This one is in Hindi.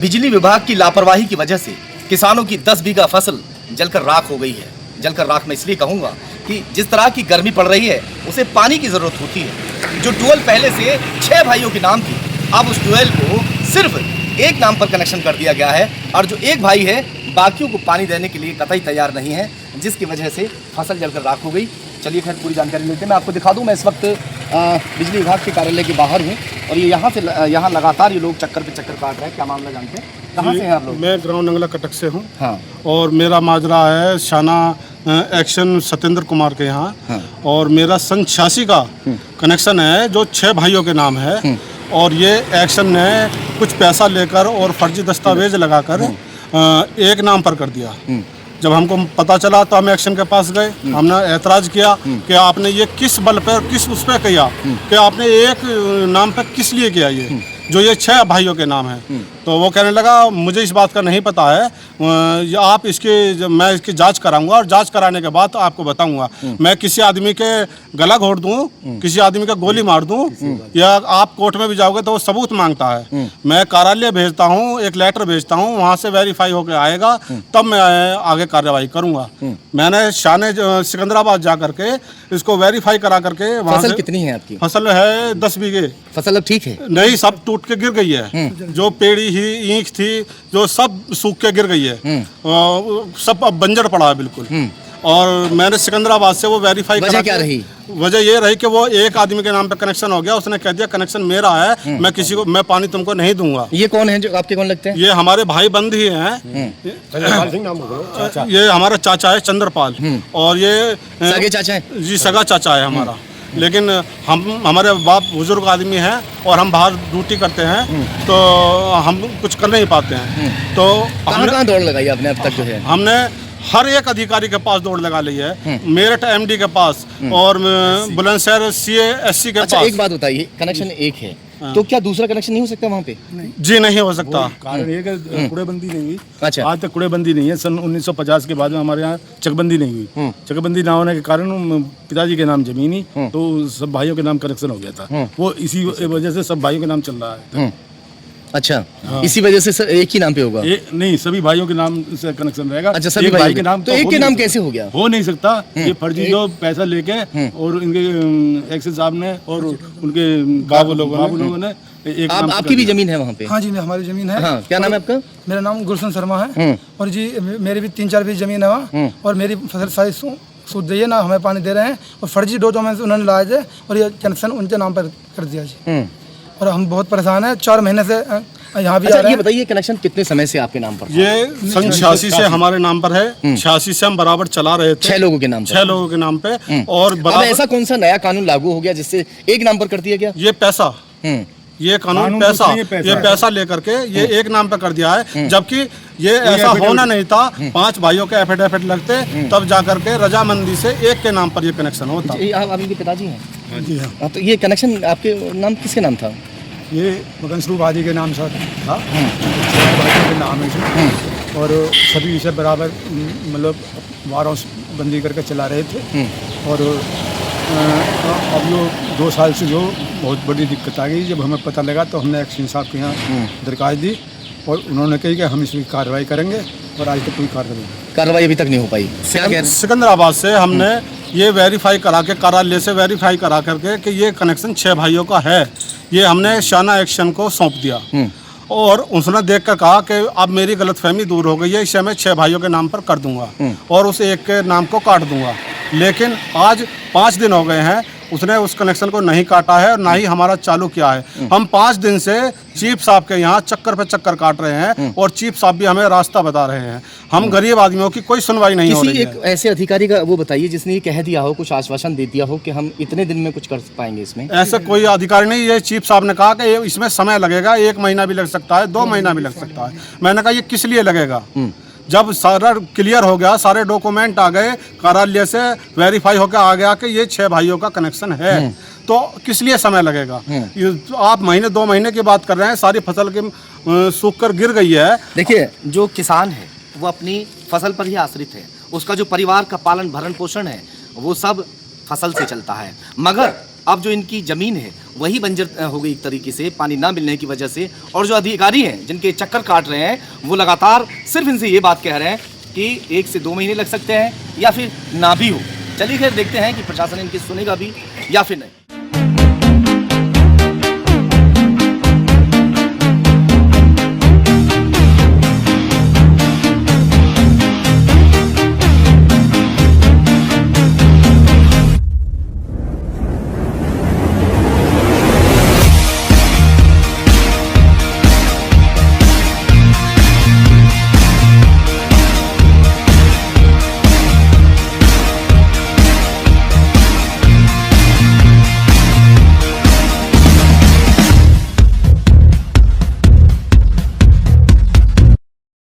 बिजली विभाग की लापरवाही की वजह से किसानों की 10 बीघा फसल जलकर राख हो गई है। जलकर राख मैं इसलिए कहूँगा कि जिस तरह की गर्मी पड़ रही है उसे पानी की ज़रूरत होती है। जो ट्यूबवेल पहले से 6 भाइयों के नाम थी, अब उस ट्यूबवेल को सिर्फ एक नाम पर कनेक्शन कर दिया गया है और जो एक भाई है बाकियों को पानी देने के लिए कतई तैयार नहीं है, जिसकी वजह से फसल जलकर राख हो गई। चलिए खैर पूरी जानकारी लेते हैं। मैं आपको दिखा दूं, मैं इस वक्त बिजली विभाग के कार्यालय के बाहर हूं और ये यहाँ लगातार ये लोग चक्कर पे चक्कर काट रहे हैं। क्या मामला जानते हैं? कहाँ से हैं आप लोग? मैं ग्राउंड नंगला कटक से हूँ। हाँ। और मेरा माजरा है शाना एक्शन सत्येंद्र कुमार के यहाँ। हाँ। और मेरा सन 86 का कनेक्शन है जो 6 भाइयों के नाम है। और ये एक्शन ने कुछ पैसा लेकर और फर्जी दस्तावेज लगाकर एक नाम पर कर दिया। जब हमको पता चला तो हम एक्शन के पास गए, हमने ऐतराज़ किया कि आपने ये किस बल पर किस उस पर किया कि आपने एक नाम पर किस लिए किया ये जो ये 6 भाइयों के नाम है। तो वो कहने लगा मुझे इस बात का नहीं पता है, आप मैं इसकी जांच कराऊंगा और जांच कराने के बाद आपको बताऊंगा। मैं किसी आदमी के गला घोट दूं, किसी आदमी का गोली मार दूं या आप कोर्ट में भी जाओगे तो वो सबूत मांगता है। मैं कार्यालय भेजता हूं, एक लेटर भेजता हूं, वहां से वेरीफाई होकर आएगा तब मैं आगे कार्रवाई करूंगा। मैंने शाने सिकंदराबाद जा करके इसको वेरीफाई करा करके फसल कितनी है आपकी? फसल है 10 बीघे। फसल अब ठीक है? नहीं, सब टूट के गिर गई है। जो पेड़ी ही ईंख थी जो सब सूख के गिर गई है। सब अब बंजर पड़ा है बिल्कुल। और मैंने सिकंदराबाद से वो वेरीफाई वजह क्या रही? वजह ये रही कि वो एक आदमी के नाम पे कनेक्शन हो गया, उसने कह दिया कनेक्शन मेरा है, मैं पानी तुमको नहीं दूंगा। ये कौन है जो आपके कौन लगते हैं? ये हमारे भाई बंद ही हैं। ये हमारा चाचा है चंद्रपाल। और ये सगे चाचा है जी, सगा चाचा है हमारा। लेकिन हमारे बाप बुजुर्ग आदमी हैं और हम बाहर ड्यूटी करते हैं तो हम कुछ कर नहीं पाते हैं। तो कहाँ दौड़ लगाई आपने अब तक जो है? हमने हर एक अधिकारी के पास दौड़ लगा ली है। मेरठ एमडी के पास और बुलंदशहर CASC के पास। एक बात बताइए, कनेक्शन एक है तो क्या दूसरा कनेक्शन नहीं हो सकता वहाँ पे? जी नहीं हो सकता। कारण ये कि कूड़ेबंदी नहीं हुई। अच्छा। आज तक कूड़ेबंदी नहीं है। सन 1950 के बाद में हमारे यहाँ चकबंदी नहीं हुई। चकबंदी ना होने के कारण पिताजी के नाम जमीन ही तो सब भाइयों के नाम कनेक्शन हो गया था। वो इसी वजह से सब भाइयों के नाम चल रहा है। अच्छा। हाँ। इसी वजह से एक ही नाम पे होगा? नहीं, सभी भाइयों के नाम से कनेक्शन रहेगा। अच्छा, सभी भाई के नाम। तो एक के नाम कैसे हो गया? हो नहीं सकता। ये फर्जी जो पैसा लेके और इनके एक्शन साहब ने और उनके बाबू लोगों ने आपकी भी जमीन है वहाँ पे? हाँ जी, हमारी जमीन है। हाँ, क्या नाम है आपका? मेरा नाम गुलशन शर्मा है। और जी मेरी भी 3-4 बीघ जमीन है वहाँ। और मेरी फसल सारी सूद दी है ना, हमें पानी दे रहे हैं और फर्जी डॉक्यूमेंट उन्होंने लाए थे और ये कनेक्शन उनके नाम पर कर दिया जी। और हम बहुत परेशान हैं, 4 महीने से यहाँ भी। अच्छा, ये बताइए कनेक्शन कितने समय से आपके नाम पर? ये सन 86 से हमारे नाम पर है। 86 से हम बराबर चला रहे थे। 6 लोगों के नाम पर? 6 लोगों के नाम पे। और अब ऐसा कौन सा नया कानून लागू हो गया जिससे एक नाम पर कर दिया गया? ये पैसा, ये कानून पैसा लेकर के ये एक नाम पे कर दिया है। जबकि ये ऐसा होना नहीं था। 5 भाइयों के एफिडेविट लगते तब जाकर के रजामंदी से एक के नाम पर ये कनेक्शन होता। आप इनके पिताजी हैं? जी हाँ। तो ये कनेक्शन आपके नाम किसके नाम था? ये मगन स्वरूप आदि के नाम से था। भाइयों के नाम है और सभी इसे बराबर मतलब वारों बंदी करके चला रहे थे। और अब जो 2 साल से जो बहुत बड़ी दिक्कत आ गई, जब हमें पता लगा तो हमने एक्शन साहब के यहाँ दरखास्त दी और उन्होंने कही कि हम इसकी कार्रवाई करेंगे। और आज तक कोई कार्रवाई अभी तक नहीं हो पाई। सिकंदराबाद से हमने ये वेरीफाई करा के, कार्यालय से वेरीफाई करा करके कि ये कनेक्शन 6 भाइयों का है, ये हमने शाना एक्शन को सौंप दिया। और उसने देख कर कहा कि अब मेरी गलतफहमी दूर हो गई है, इसे मैं 6 भाइयों के नाम पर कर दूंगा और उस एक के नाम को काट दूंगा। लेकिन आज 5 दिन हो गए हैं, उसने उस कनेक्शन को नहीं काटा है और ना ही हमारा चालू किया है। हम 5 दिन से चीफ साहब के यहाँ चक्कर पे चक्कर काट रहे हैं और चीफ साहब भी हमें रास्ता बता रहे हैं। हम गरीब आदमियों की कोई सुनवाई नहीं हो रही है। एक ऐसे अधिकारी का वो बताइए जिसने ये कह दिया हो, कुछ आश्वासन दे दिया हो कि हम इतने दिन में कुछ कर पाएंगे इसमें। ऐसा कोई अधिकारी नहीं। ये चीफ साहब ने कहा कि इसमें समय लगेगा, 1 महीना भी लग सकता है, 2 महीना भी लग सकता है। मैंने कहा ये किस लिए लगेगा? जब सारा क्लियर हो गया, सारे डॉक्यूमेंट आ गए, कार्यालय से वेरीफाई होकर आ गया कि ये 6 भाइयों का कनेक्शन है, तो किस लिए समय लगेगा? आप महीने 2 महीने की बात कर रहे हैं, सारी फसल की सूख कर गिर गई है। देखिए, जो किसान है वो अपनी फसल पर ही आश्रित है, उसका जो परिवार का पालन भरण पोषण है वो सब फसल से चलता है। मगर अब जो इनकी ज़मीन है वही बंजर हो गई एक तरीके से पानी ना मिलने की वजह से। और जो अधिकारी हैं जिनके चक्कर काट रहे हैं वो लगातार सिर्फ इनसे ये बात कह रहे हैं कि 1 से 2 महीने लग सकते हैं या फिर ना भी हो। चलिए खैर देखते हैं कि प्रशासन इनकी सुनेगा भी या फिर नहीं।